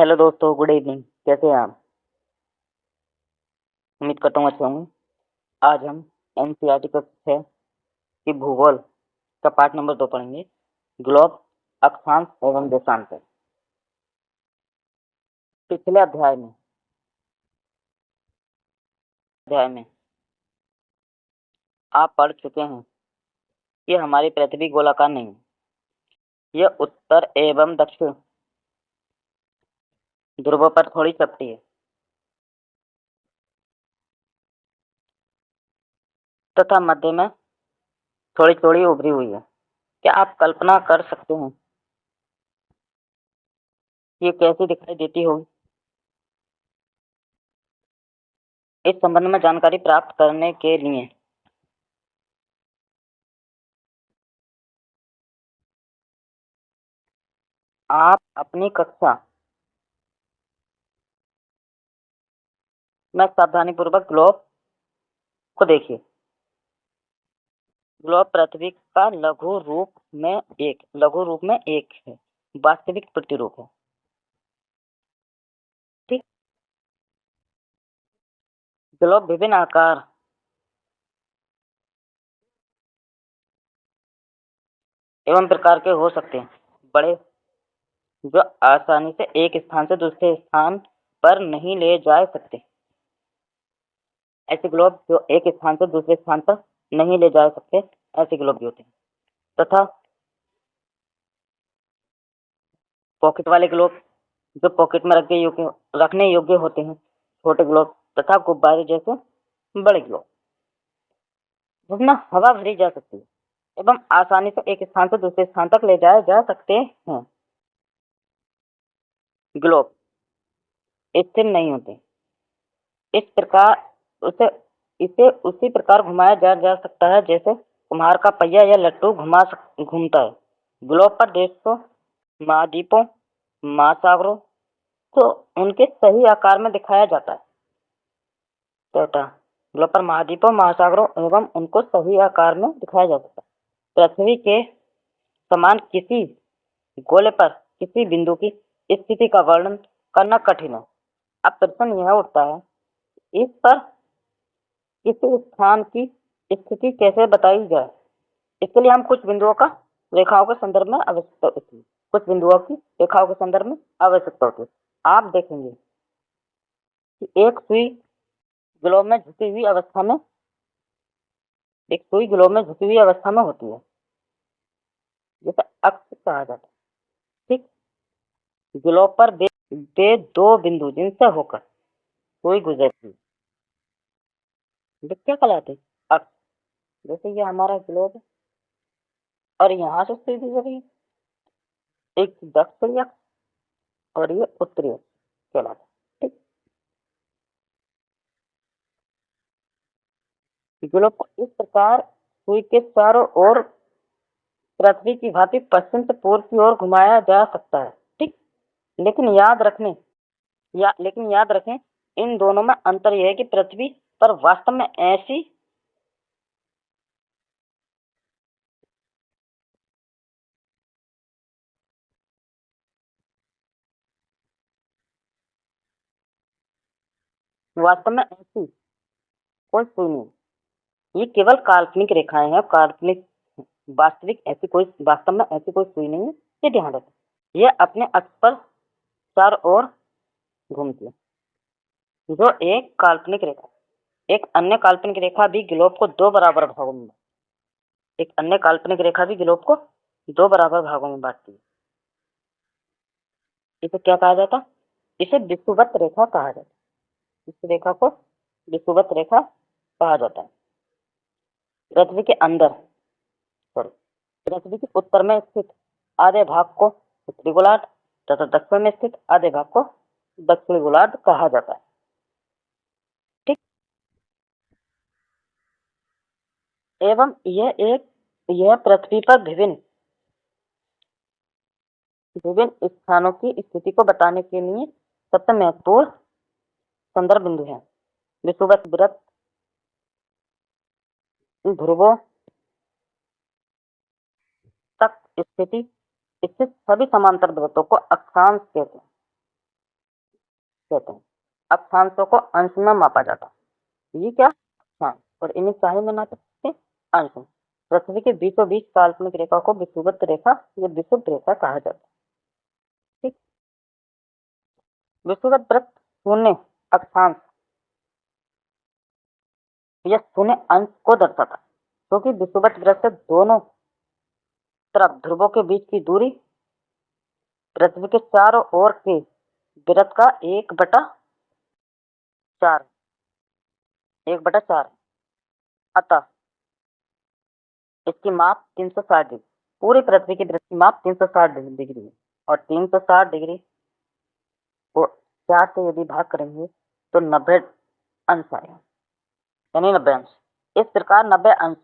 Hello दोस्तों, good evening. कैसे हैं आप? उम्मीद करता हूँ अच्छे होंगे। आज हम एनसीईआरटी कक्षा 6 की भूगोल का पाठ नंबर 2 पढ़ेंगे। ग्लोब, अक्षांश एवं देशांतर। पिछले अध्याय में आप पढ़ चुके हैं कि हमारी पृथ्वी गोलाकार नहीं है। यह उत्तर एवं दक्षिण ध्रुवों पर थोड़ी चपटी है तथा मध्य में थोड़ी चौड़ी उभरी हुई है। क्या आप कल्पना कर सकते हैं कि ये कैसी दिखाई देती होगी? इस संबंध में जानकारी प्राप्त करने के लिए आप अपनी कक्षा में सावधानीपूर्वक ग्लोब को देखिए। ग्लोब पृथ्वी का लघु रूप में एक है, वास्तविक प्रतिरूप है। ठीक। ग्लोब विभिन्न आकार एवं प्रकार के हो सकते हैं। बड़े, जो आसानी से एक स्थान से दूसरे स्थान पर नहीं ले जा सकते। ऐसे ग्लोब जो एक स्थान से दूसरे स्थान पर नहीं ले जा सकते, ऐसे ग्लोब भी होते हैं। तथा पॉकेट वाले ग्लोब, जो पॉकेट में रखने योग्य होते हैं, छोटे ग्लोब। तथा गुब्बारे जैसे बड़े ग्लोब, जिसमें हवा भरी जा सकती है एवं आसानी से एक स्थान से दूसरे स्थान तक ले जाए जा सकते हैं। ग्लोब स्थिर नहीं होते। इस प्रकार उसे इसे उसी प्रकार घुमाया जा सकता है जैसे कुम्हार का पहिया या लट्टू घूमता है। ग्लोब पर देशों, महाद्वीपों, महासागरों को उनके सही आकार में दिखाया जाता है। बेटा, ग्लोब पर महाद्वीपों, महासागरों एवं उनको सही आकार में दिखाया जा सकता है। पृथ्वी के समान किसी गोले पर किसी बिंदु की स्थिति का वर्णन करना कठिन है। अब प्रश्न यह उठता है, इस पर किसी स्थान की स्थिति कैसे बताई जाए? इसके लिए हम कुछ बिंदुओं का रेखाओं के संदर्भ में आवश्यकता होती है। कुछ बिंदुओं की रेखाओं के संदर्भ में आवश्यकता होती है। आप देखेंगे कि एक सुई ग्लोब में झुकी हुई अवस्था में होती है, जिसे अक्ष कहा जाता है। ठीक। ग्लोब पर वे दो बिंदु जिनसे होकर सुई गुजरती है, वे क्या कहलाते हैं? अक्ष। जैसे ये हमारा ग्लोब है और यहाँ से सुई गुजर रही है, एक दक्षिणी अक्ष और ये उत्तरी अक्ष कहलाता है। ठीक। ग्लोब को इस प्रकार सुई के चारों ओर पृथ्वी की भांति पश्चिम से पूर्व की ओर घुमाया जा सकता है। ठीक। लेकिन याद रखें, इन दोनों में अंतर यह है कि पृथ्वी पर वास्तव में ऐसी कोई सुई नहीं। ये केवल काल्पनिक रेखाएं हैं। काल्पनिक, वास्तव में ऐसी कोई सुई नहीं है। ये ध्यान रखें। यह अपने अक्ष पर चारों ओर घूमती है, जो एक काल्पनिक रेखा। एक अन्य काल्पनिक रेखा भी ग्लोब को दो बराबर भागों में बांटती है। इसे क्या कहा जाता? इसे विषुवत रेखा कहा जाता है। इस रेखा को विषुवत रेखा कहा जाता है। पृथ्वी के अंदर सॉरी पृथ्वी के उत्तर में स्थित आधे भाग को उत्तरी गोलार्ध तथा दक्षिण में स्थित आधे भाग को दक्षिणी गोलार्ध कहा जाता है। ठीक। एवं यह पृथ्वी पर विभिन्न विभिन्न स्थानों की स्थिति को बताने के लिए सबसे महत्वपूर्ण संदर्भ बिंदु है। विषुवत वृत्त, ध्रुवों तक स्थित सभी समांतर वृत्तों को अक्षांश कहते हैं। कहते हैं। अक्षांशों को अंश में मापा जाता है। ये क्या अक्षांश, और इन्हें चाहे में नापते हैं अंश में। पृथ्वी के बीचों बीच काल्पनिक रेखा को विषुवत रेखा या विषुवत रेखा कहा जाता है। ठीक, विषुवत वृत्त शून्य अक्षांश या शून्य अंश को दर्शाता है, क्योंकि विषुवत वृत्त से दोनों तरफ ध्रुवों के बीच की दूरी पृथ्वी के चारों ओर के वृत्त का 1/4 है। अतः इसकी माप 360 डिग्री, पूरी पृथ्वी की वृत्त की माप 360 डिग्री है। और 360 डिग्री को 4 से यदि भाग करेंगे तो 90 अंश आएगा, यानी 90 अंश। इस प्रकार 90 अंश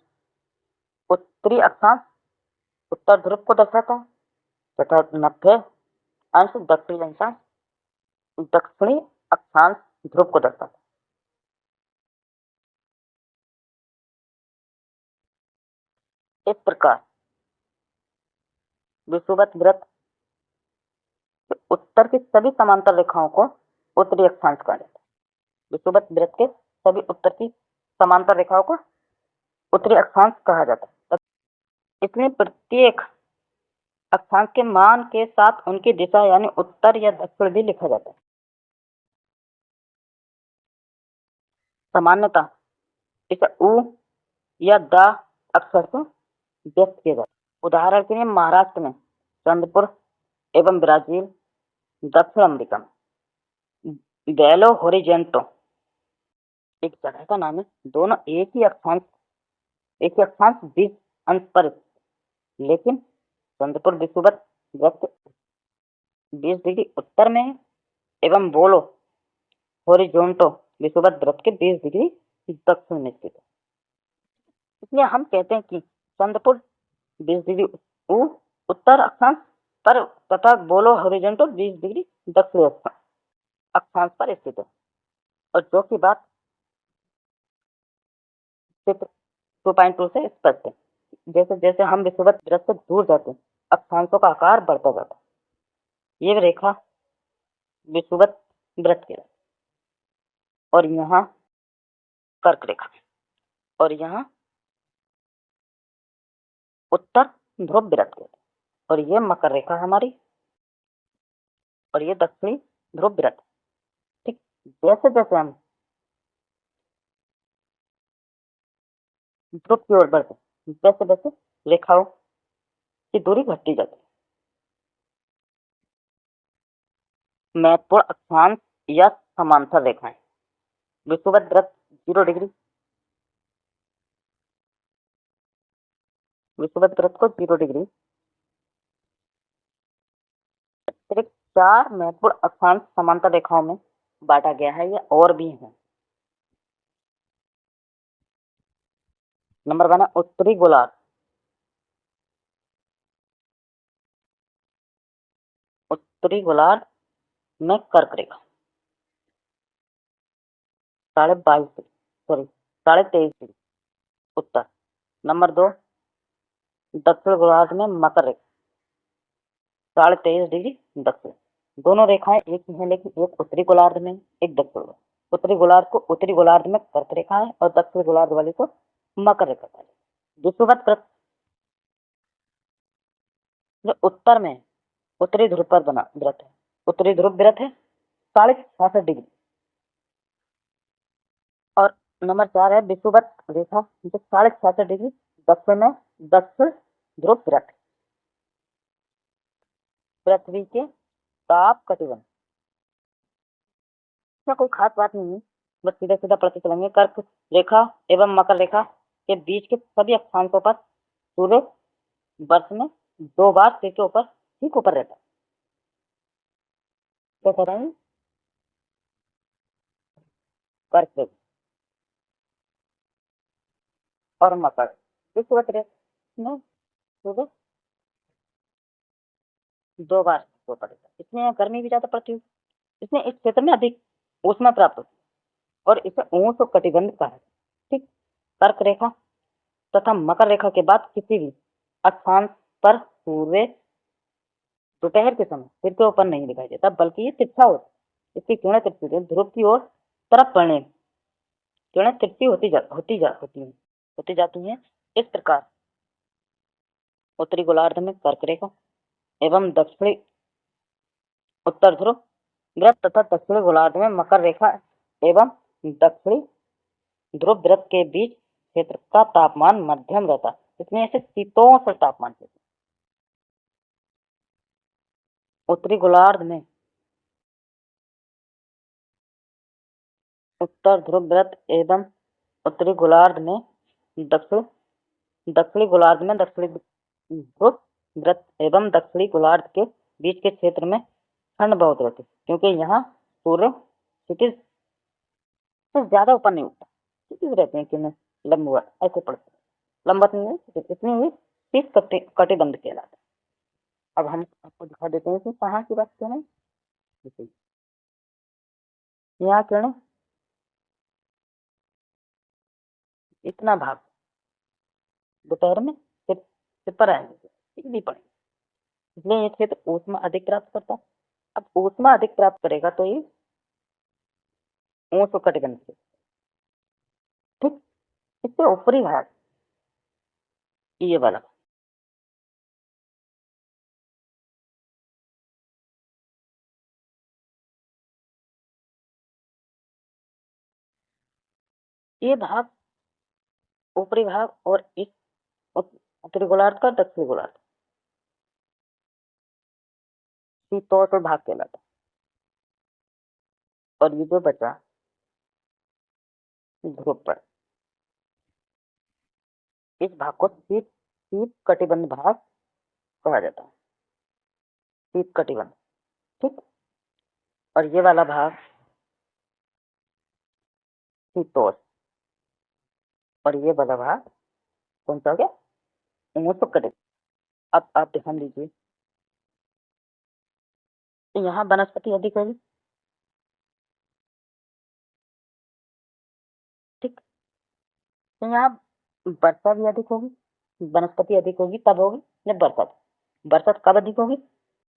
उत्तरी अक्षांश उत्तर ध्रुव को दर्शाता है तथा 90 अंश दक्षिणी अक्षांश ध्रुव को दर्शाता है। इस प्रकार विषुवत वृत्त उत्तर की सभी समांतर रेखाओं को उत्तरी अक्षांश कहा जाता है। विषुवत वृत्त के सभी उत्तर की समांतर रेखाओं को उत्तरी अक्षांश कहा जाता है। इसलिए प्रत्येक अक्षांश के मान के साथ उनकी दिशा यानी उत्तर या दक्षिण भी लिखा जाता है। सामान्यतः इसे उ या द अक्षर से व्यक्त किया जाता है। उदाहरण के लिए महाराष्ट्र में चंद्रपुर एवं ब्राजील, दक्षिण अमेरिका में बेलो होरिजेंटो एक जगह का नाम है। दोनों एक ही अक्षांश 20 अंश पर, लेकिन चंद्रपुर विषुवत वृत्त 20 डिग्री उत्तर में है एवं बोलो होरिजोंटो विषुवत वृत्त के 20 डिग्री दक्षिण में स्थित है। इसलिए हम कहते हैं कि चंद्रपुर 20 डिग्री उत्तर अक्षांश पर तथा बोलो होरिजोंटो 20 डिग्री दक्षिण अक्षांश पर स्थित है। और जो की बात चित्र 2.2 से स्पष्ट है। जैसे जैसे हम विषुवत वृत्त से दूर जाते हैं, अक्षांशों का आकार बढ़ता जाता है। ये रेखा विषुवत वृत्त की, और यहाँ कर्क रेखा, और यहाँ उत्तर ध्रुव वृत्त की, और ये मकर रेखा हमारी, और ये दक्षिणी ध्रुव वृत्त। ठीक, जैसे जैसे हम ध्रुव की ओर बढ़ते वैसे वैसे रेखाओं की दूरी घटती जाती है। महत्वपूर्ण अक्षांश या समांतर रेखाएं। विषुवत वृत्त 0 डिग्री, विषुवत वृत्त को 0 डिग्री अतिरिक्त 4 महत्वपूर्ण अक्षांश समांतर रेखाओं में बांटा गया है, या और भी है। नंबर 1 है उत्तरी गोलार्ध। उत्तरी गोलार्ध में कर्क रेखा 23.5 डिग्री उत्तर। नंबर 2 दक्षिण गोलार्ध में मकर रेखा 23.5 डिग्री दक्षिण। दोनों रेखाएं एक ही हैं, लेकिन एक उत्तरी गोलार्ध में, एक दक्षिण गोलार्ध। उत्तरी गोलार्ध में कर्क रेखा है और दक्षिण गोलार्ध वाली को मकर रेखा है। विषुवत वृत्त जो उत्तर में उत्तरी ध्रुव पर बना वृत्त है, उत्तरी ध्रुव वृत्त है 66.5 डिग्री। और नंबर 4 है विषुवत रेखा जो 66.5 डिग्री दक्षिण में दक्षिण ध्रुव वृत्त। पृथ्वी के ताप कटिबंध इसमें कोई खास बात नहीं है, बस सीधा सीधा पढ़ते चलेंगे। कर्क रेखा एवं मकर रेखा के बीच के सभी अक्षांशों पर सूर्य वर्ष में 2 बार सिर के ऊपर ठीक ऊपर रहता है। क्या कह रहे हैं? कर्क रेखा और मकर विषुवत रेखा में सूर्य 2 बार सिर के ऊपर रहता है, इसमें गर्मी भी ज्यादा पड़ती है। इसमें इस क्षेत्र में अधिक ऊष्मा प्राप्त होती है और इसे ऊष्ण कटिबंध कहा है। ठीक, कर्क रेखा तथा मकर रेखा के बाद किसी भी अक्षांश पर सूर्य दोपहर के समय सिर के ऊपर नहीं दिखाई देता, बल्कि ये तिरछा होता है। इसकी किरणें तिरछी ध्रुव की ओर तरफ पड़ने किरणें तिरछी होती जाती हैं। इस प्रकार उत्तरी गोलार्ध में कर्क रेखा एवं दक्षिणी उत्तर ध्रुव वृत्त तथा दक्षिणी गोलार्ध में मकर रेखा एवं दक्षिणी ध्रुव वृत्त के बीच क्षेत्र का तापमान मध्यम रहता है, इसलिए इसे शीतोष्ण तापमान कहते हैं। उत्तरी गोलार्ध में उत्तर ध्रुव वृत्त एवं उत्तरी गोलार्ध में दक्षिणी गोलार्ध में दक्षिणी ध्रुव वृत्त एवं दक्षिणी गोलार्ध के बीच के क्षेत्र में ठंड बहुत रहती है, क्योंकि यहाँ सूर्य क्षितिज से ज्यादा ऊपर नहीं उठता, क्षितिज रहते हैं कि लंबवत ऐसे पड़ते लंबवत नहीं, इसमें ही शीत कटिबंध कहलाता है। अब हम आपको दिखा देते हैं कि कहाँ की बात करें। यहाँ किरणें इतना भाग दोपहर में सिर पर आएंगे, सीधी पड़ेंगे, इसलिए ये क्षेत्र ऊष्मा अधिक प्राप्त करता है। अब ऊष्मा अधिक प्राप्त करेगा तो ये ऊष्ण कटिबंध से ठीक इससे ऊपरी भाग ये वाला ये भाग ऊपरी भाग और इस उत्तरी गोलार्ध का दक्षिणी गोलार्ध शीतोष्ण भाग कहलाता है। और ये जो बचा ध्रुव पर इस भाग को शीत शीत कटिबंध भाग कहा जाता है, शीत कटिबंध ठीक। और ये वाला भाग शीतोष्ण और ये वाला भाग कौन सा हो गया ऊष्ण कटिबंध। अब आप ध्यान दीजिए, यहाँ वनस्पति अधिक होगी ठीक, तो यहाँ वर्षा भी अधिक होगी, वनस्पति अधिक होगी तब होगी जब बरसात कब अधिक होगी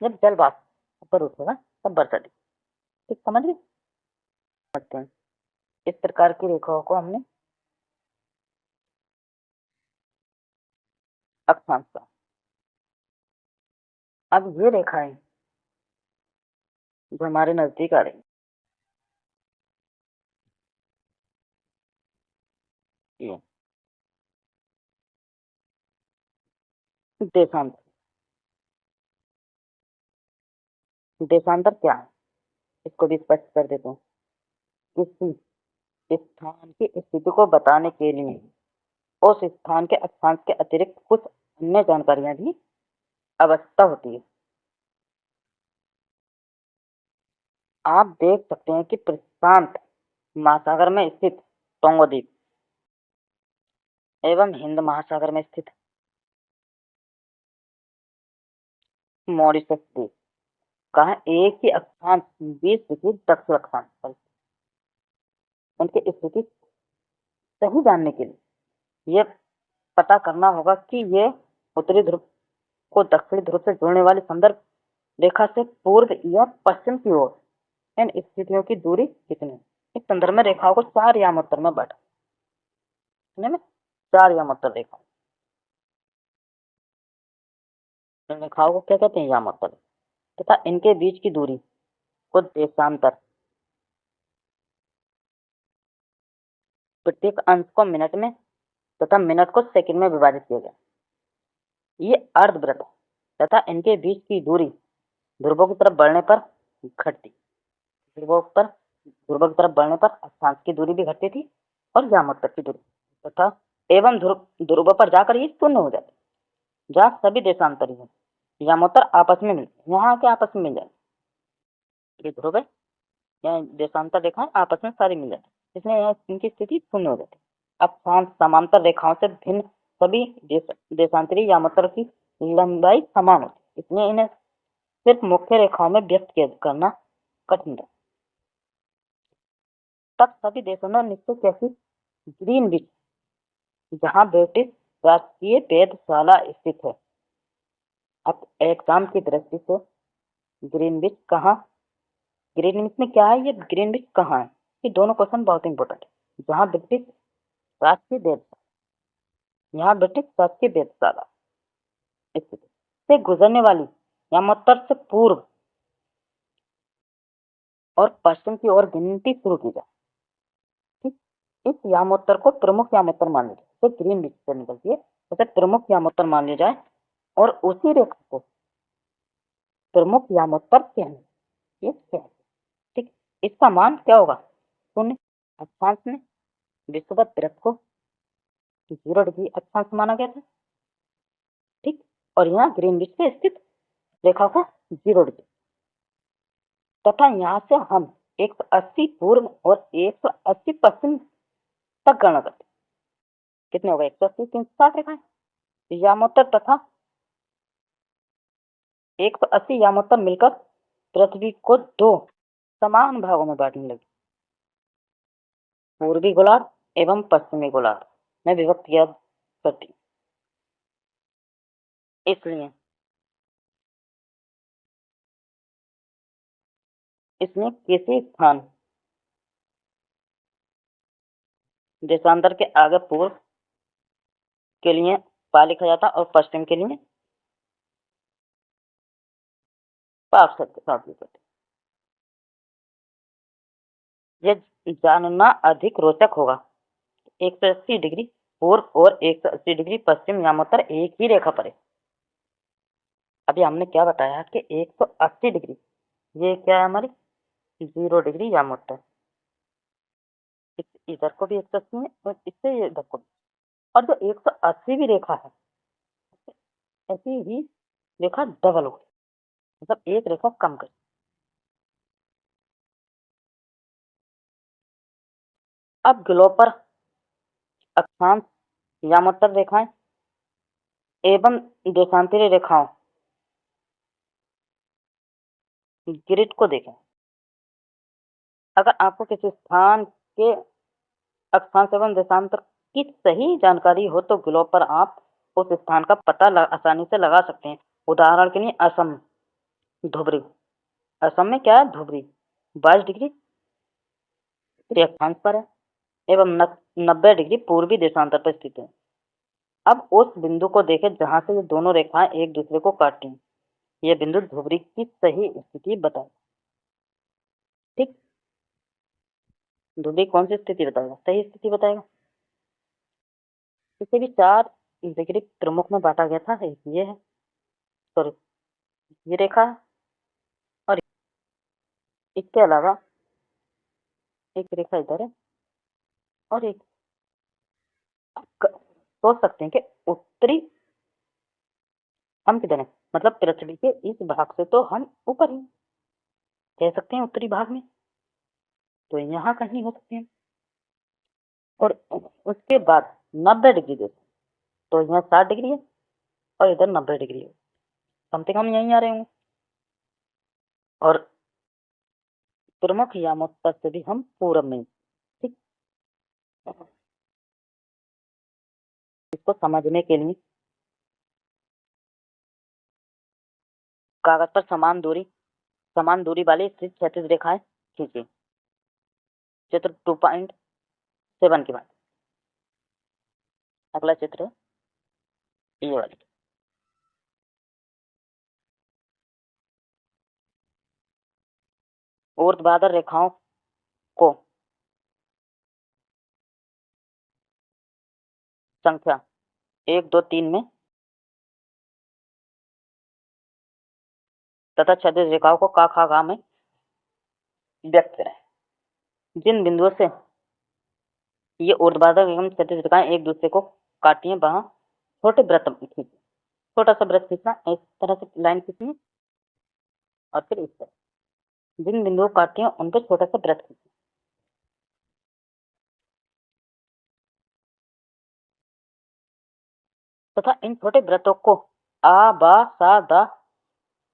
जब जल वाष्प ऊपर उठेगा तब वर्षा अधिक ठीक। समझ गए सकते हैं इस प्रकार की रेखाओं को हमने अक्षांश का। अब ये रेखाएं जो हमारे नजदीक आ रही ये देशांतर देशांतर क्या है इसको भी स्पष्ट कर देते हैं। किसी स्थान की स्थिति को बताने के लिए उस स्थान के अक्षांश के अतिरिक्त कुछ अन्य जानकारियां भी आवश्यकता होती है। आप देख सकते हैं कि प्रशांत महासागर में स्थित टोंगो द्वीप एवं हिंद महासागर में स्थित मॉरिशस द्वीप का एक ही अक्षांश 20 डिग्री दक्षिण अक्षांश पर उनकी स्थिति सही जानने के लिए यह पता करना होगा कि ये उत्तरी ध्रुव को दक्षिणी ध्रुव से जोड़ने वाली संदर्भ रेखा से पूर्व या पश्चिम की ओर इन स्थितियों की दूरी कितनी है। इस संदर्भ में रेखाओं को 4 यामोत्तर में बांटा, में 4 यामोत्तर रेखा, इन रेखाओं को क्या कहते हैं यामोत्तर, तथा इनके बीच की दूरी को देशांतर, प्रत्येक अंश को मिनट में तथा मिनट को सेकंड में विभाजित किया गया। ये अर्धवृत्त तथा इनके बीच की दूरी ध्रुवों की तरफ बढ़ने पर घटती, ध्रुवों की तरफ बढ़ने पर अक्षांश की दूरी भी घटती थी और यामोत्तर की दूरी तथा एवं ध्रुवों पर जाकर ये शून्य हो जाते, जहाँ सभी देशांतरी है यामोत्तर आपस में मिलते, यहाँ के आपस में मिल जाते, ये ध्रुव है या देशांतर रेखाएं आपस में सारी मिल जाती, इसलिए यहाँ इनकी स्थिति शून्य हो जाती। अक्षांश समांतर रेखाओं से भिन्न सभी देशांतरी यामोत्तर की लंबाई समान होती, इसलिए इन्हें सिर्फ मुख्य रेखाओं में व्यक्त करना कठिन है। तब सभी देशों ने निश्चय कैसी ग्रीनविच जहाँ ब्रिटिश राष्ट्रीय वेधशाला स्थित है। अब एग्जाम की दृष्टि से ग्रीनविच कहाँ ग्रीनविच में क्या है, ये ग्रीनविच कहाँ है? ये दोनों क्वेश्चन बहुत इंपॉर्टेंट है। जहाँ ब्रिटिश राष्ट्रीय वेधशाला, यहाँ ब्रिटिश राष्ट्रीय वेधशाला स्थित से गुजरने वाली यमोत्तर से पूर्व और पश्चिम की ओर गिनती शुरू की जाए। ठीक, इस यामोत्तर को प्रमुख यामोत्तर मान लिया जाए, तो ग्रीनविच से निकलती है उसे प्रमुख यामोत्तर मान लिया जाए और उसी रेखा को प्रमुख यामोत्तर कहने, ये कहते। ठीक, इसका मान क्या होगा? शून्य। अक्षांश में विषुवत वृत्त को 0 डिग्री अक्षांश माना गया था। ठीक, और यहाँ ग्रीनविच पे स्थित रेखा को 0 डिग्री तथा यहाँ से हम 180 पूर्व और 180 पश्चिम तक गणना करते। कितने हो गए? 180, 360 रेखाएं यामोत्तर तथा 180 यामोत्तर मिलकर पृथ्वी को 2 समान भागों में बांटने लगी, पूर्वी गोलार्ध एवं पश्चिमी गोलार्ध में विभक्त किया करती। इसमें किसी स्थान देशांतर के आगे पूर्व के लिए पा लिखा जाता और पश्चिम के लिए पाप शब्द के साथ लिखते। यह जानना अधिक रोचक होगा। 180 डिग्री पूर्व और 180 डिग्री पश्चिम यामोत्तर एक ही रेखा पर है। अभी हमने क्या बताया कि 180 डिग्री ये क्या है हमारी 0 डिग्री यामोत्तर, इधर को भी 180 है और इससे ये इधर को भी, और जो 180 भी रेखा है ऐसी ही रेखा डबल हो गई, मतलब एक रेखा कम कर। अब ग्लोब पर अक्षांश यामोत्तर रेखाएं एवं देशांतरीय रेखाओं ग्रिड को देखें। अगर आपको किसी स्थान के अक्षांश एवं देशांतर की सही जानकारी हो तो ग्लोब पर आप उस स्थान का पता आसानी से लगा सकते हैं। उदाहरण के लिए असम धुबरी, असम में क्या है धुबरी 22 डिग्री उत्तरी अक्षांश पर है एवं 90 डिग्री पूर्वी देशांतर पर स्थित है। अब उस बिंदु को देखें जहां से ये दोनों रेखाएं एक दूसरे को काटती हैं। यह बिंदु धुबरी की सही स्थिति बताए। ठीक, धुबरी कौन सी स्थिति बताएगा? सही स्थिति बताएगा। इसे भी 4 डिग्री प्रमुख में बांटा गया था। एक ये है, सॉरी ये रेखा है, और इसके अलावा एक रेखा इधर है और एक सोच सकते हैं कि उत्तरी हम किधर है, मतलब पृथ्वी के इस भाग से तो हम ऊपर ही कह सकते हैं उत्तरी भाग में, तो यहाँ कहीं हो सकते हैं। और उसके बाद 90 डिग्री देखो तो यहाँ 60 डिग्री है और इधर 90 डिग्री है, कम से कम यहीं आ रहे होंगे। और प्रमुख यामोत्तर से भी हम पूरब में। ठीक, इसको समझने के लिए कागज पर समान दूरी वाली स्थित क्षैतिज रेखाएं खींचिए। चित्र 2.7 की बात। अगला चित्र है ये वाली। ऊर्ध्वाधर रेखाओं को संख्या 1, 2, 3 में तथा क्षैतिज रेखाओं को का खा गा में व्यक्त करें। जिन बिंदुओं से ये ऊर्ध्वाधर एवं क्षैतिज रेखाएं एक दूसरे को काटी हैं वहां छोटे वृत्त खींचिए। छोटा सा वृत्त खींचना, इस तरह से लाइन खींचिए और फिर इस तरह जिन बिंदुओं को काटी हैं उन पर छोटा सा वृत्त खींचिए। तथा इन छोटे वृत्तों को आ, बा, सा, दा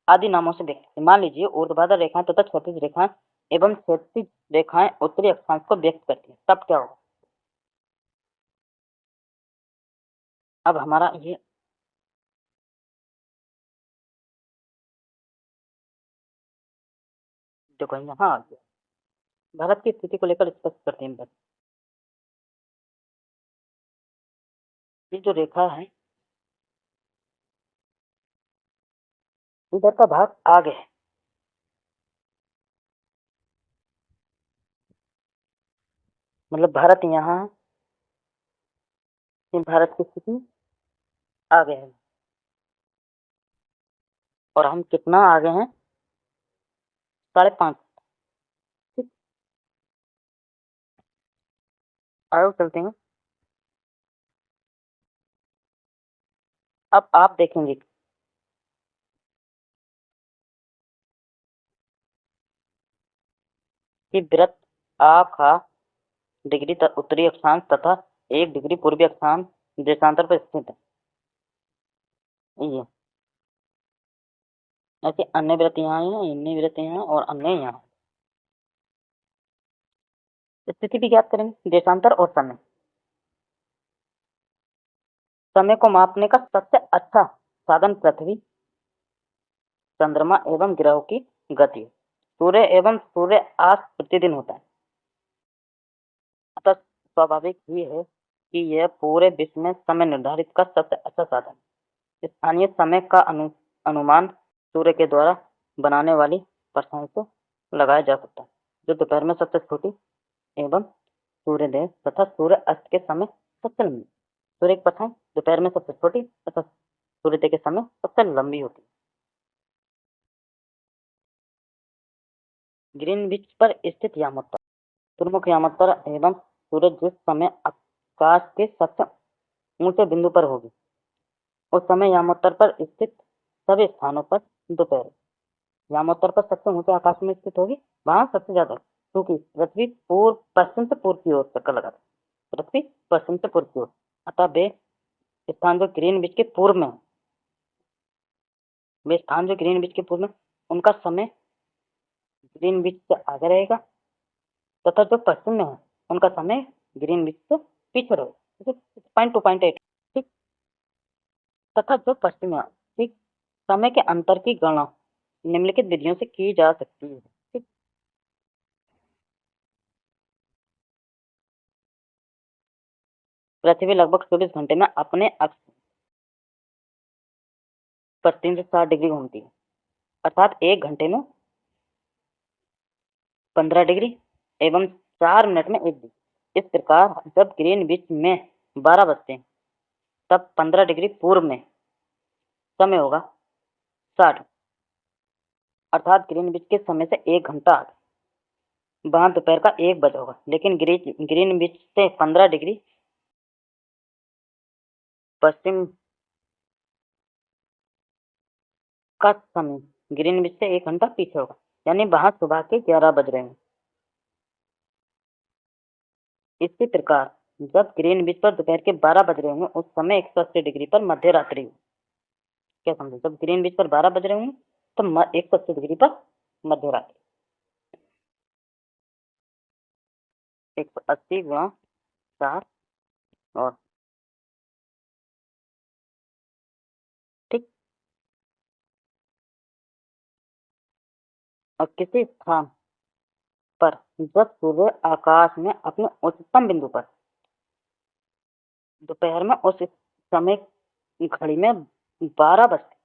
आदि नामों से व्यक्त। मान लीजिए ऊर्ध्वाधर रेखाएं तथा क्षैतिज रेखाएं एवं क्षैतिज रेखाएं उत्तरी अक्षांश को व्यक्त करती है, तब क्या होगा? अब हमारा ये देखो यहाँ आ गया। भारत की स्थिति को लेकर स्पष्ट करते हैं। ये जो रेखा है, इधर का भाग आगे है, मतलब भारत यहाँ है, भारत की स्थिति आगे है, और हम कितना आगे हैं? 5.5। ठीक, आगे चलते हैं। अब आप देखेंगे कि वृत्त आ का डिग्री उत्तरी अक्षांश तथा 1 डिग्री पूर्वी अक्षांश देशांतर पर स्थित है। ये ऐसे अन्य वृत्त यहाँ है, अन्य वृत्त यहाँ और अन्य यहाँ। स्थिति भी ज्ञात करेंगे, देशांतर और समय। समय को मापने का सबसे अच्छा साधन पृथ्वी, चंद्रमा एवं ग्रहों की गति, सूर्य एवं सूर्यास्त प्रतिदिन होता है। अतः स्वाभाविक ही है कि यह पूरे विश्व में समय निर्धारित का सबसे अच्छा साधन है। स्थानीय समय का अनुमान सूर्य के द्वारा बनाने वाली परछाई से लगाया जा सकता है, जो दोपहर में सबसे छोटी एवं सूर्योदय तथा सूर्य अस्त के समय सबसे लंबी। सूर्य की परछाई दोपहर में सबसे छोटी तथा सूर्योदय के समय सबसे लंबी होती है। ग्रीनविच पर स्थित यामोत्तर, प्रमुख यामोत्तर एवं सूरज जिस समय आकाश के सबसे ऊंचे बिंदु पर होगी, उस समय यामोत्तर पर स्थित सभी स्थानों पर दोपहर। यामोत्तर पर सबसे ऊंचे आकाश में स्थित होगी, वहां सबसे ज्यादा, क्योंकि पृथ्वी पूर्व पश्चिम से पूर्व की ओर चक्कर लगाती है। पृथ्वी पश्चिम से पूर्व की ओर, अतः वे स्थान जो ग्रीनविच के पूर्व में, वे स्थान जो ग्रीनविच के पूर्व में, उनका समय ग्रीनविच से आगे रहेगा, तथा जो पश्चिम में है उनका समय ग्रीनविच से पीछे रहेगा। 0.2.8। ठीक, तथा जो पश्चिम में, ठीक, समय के अंतर की गणना निम्नलिखित विधियों से की जा सकती है। ठीक, पृथ्वी लगभग 24 घंटे में अपने अक्ष पर 3 से 7 डिग्री घूमती है, अर्थात 1 घंटे में 15 डिग्री एवं 4 मिनट में 1 डिग्री। इस प्रकार जब ग्रीनविच में 12 बजते हैं, तब 15 डिग्री पूर्व में समय होगा 60, अर्थात ग्रीनविच के समय से 1 घंटा आगे। वहां दोपहर का 1 बजा होगा, लेकिन ग्रीनविच से 15 डिग्री पश्चिम का समय ग्रीनविच से 1 घंटा पीछे होगा, यानी वहां सुबह के 11 बज रहे हैं। इसी प्रकार जब ग्रीनविच पर दोपहर के 12 बज रहे होंगे, उस समय 180 डिग्री पर मध्य रात्रि हो। क्या समझे? जब ग्रीनविच पर 12 बज रहे होंगे तो 180 डिग्री पर मध्य रात्रि। 180 गुणा 4, और ठीक, और किसी स्थान पर जब सूर्य आकाश में अपने उच्चतम बिंदु पर दोपहर में, उस समय घड़ी में 12 बजते।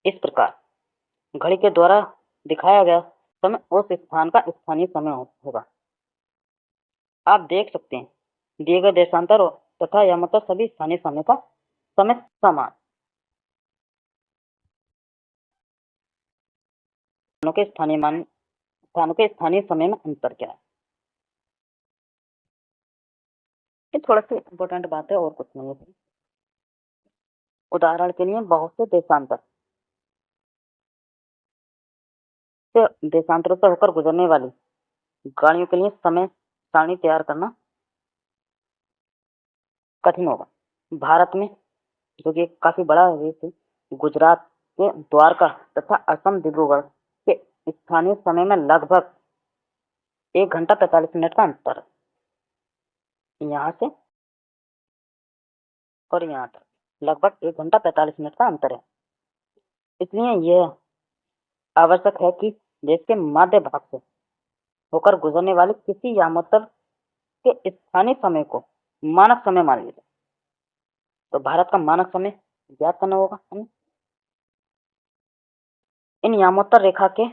इस प्रकार घड़ी के द्वारा दिखाया गया समय उस स्थान का स्थानीय समय होगा। आप देख सकते हैं दिए गए देशांतर तथा या मतलब सभी स्थानीय समय का समय समान। स्थानों के स्थानीय समय में अंतर क्या है? ये थोड़ा सा इम्पोर्टेंट बात है और कुछ नहीं है। उदाहरण के लिए बहुत से देशांतरों से होकर गुजरने वाली गाड़ियों के लिए समय सारणी तैयार करना कठिन होगा। भारत में, जो कि काफी बड़ा देश है, गुजरात के द्वारका तथा असम डिब्रूगढ़ के स्थानीय समय में लगभग 1 घंटा 45 मिनट का अंतर है। यहाँ से और यहाँ तक लगभग 1 घंटा 45 मिनट का अंतर है। इसलिए यह आवश्यक है कि देश के मध्य भाग से होकर गुजरने वाले किसी यामोत्तर के स्थानीय समय को मानक समय मान लिया। तो भारत का मानक समय ज्ञात करना होगा हमें। इन यामोत्तर रेखा के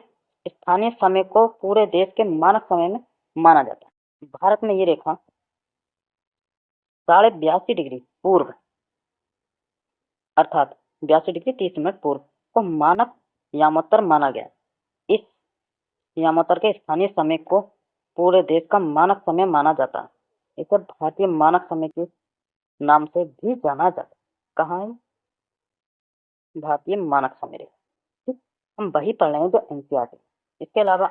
स्थानीय समय को पूरे देश के मानक समय में माना जाता है। भारत में ये रेखा 82.5 डिग्री पूर्व अर्थात 82 डिग्री 30 मिनट पूर्व को मानक यामोत्तर माना गया। इस यामोत्तर के स्थानीय समय को पूरे देश का मानक समय माना जाता है। इसे भारतीय मानक समय के नाम से भी जाना जाता है। कहाँ है भारतीय मानक समय रेखा? ठीक, हम वही पढ़ रहे हैं जो एनसीईआरटी। इसके अलावा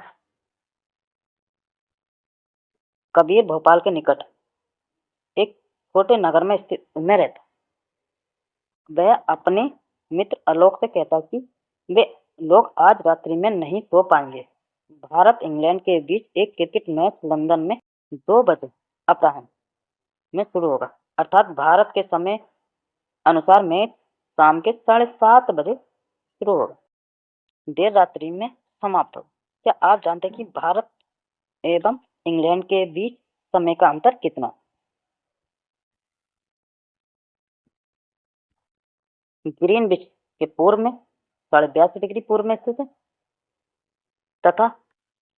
कबीर भोपाल के निकट एक छोटे नगर में स्थित में रहता। वह अपने मित्र आलोक से कहता कि वे लोग आज रात्रि में नहीं सो पाएंगे। भारत इंग्लैंड के बीच एक क्रिकेट मैच लंदन में 2 बजे अपराह्न में शुरू होगा, अर्थात भारत के समय अनुसार मैच शाम के 7:30 बजे शुरू होगा, देर रात्रि में समाप्त होगा। क्या आप जानते हैं कि भारत एवं इंग्लैंड के बीच समय का अंतर कितना? ग्रीनविच के पूर्व में 82.5 डिग्री पूर्व में स्थित है तथा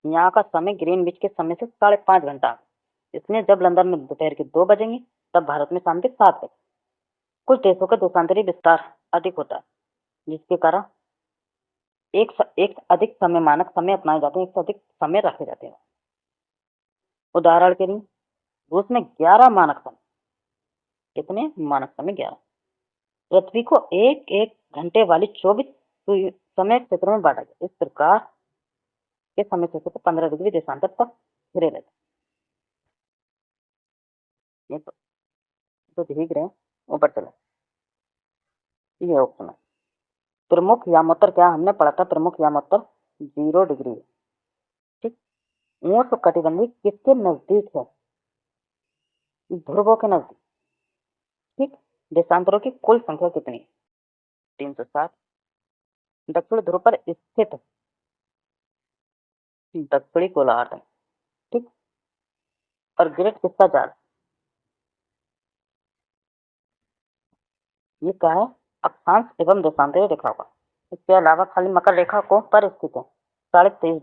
यहाँ का समय ग्रीनविच के समय से 5.5 घंटा। इसलिए जब लंदन में दोपहर के 2 बजेंगे तब भारत में शाम के 7 बजे। कुछ देशों का देशांतरी विस्तार अधिक होता है, जिसके कारण एक अधिक समय मानक समय अपनाए जाते हैं, एक से अधिक समय रखे जाते हैं। उदाहरण के लिए रूस में 11 मानक समय। कितने मानक समय? 11। पृथ्वी को एक एक घंटे वाली 24 समय क्षेत्रों में बांटा गया। इस प्रकार के समय क्षेत्र 15 डिग्री देशांतर तक घिरे रहते। ये तो ठीक रहे, ऊपर चलो। ये ऑप्शन है प्रमुख यामोत्तर। क्या हमने पढ़ा था? प्रमुख यामोत्तर 0 डिग्री है। ठीक, ऊष्ण कटिबंधी किसके नजदीक है? ध्रुवों के नजदीक। ठीक, देशांतरों की कुल संख्या कितनी? 307। दक्षिण ध्रुव पर स्थित दक्षिणी गोलार्ध है। ठीक, और ग्रेट किसका जाल? ये क्या है? अक्षांश एवं देशांतरी रेखा का। इसके अलावा खाली मकर रेखा को पर स्थित है 23.5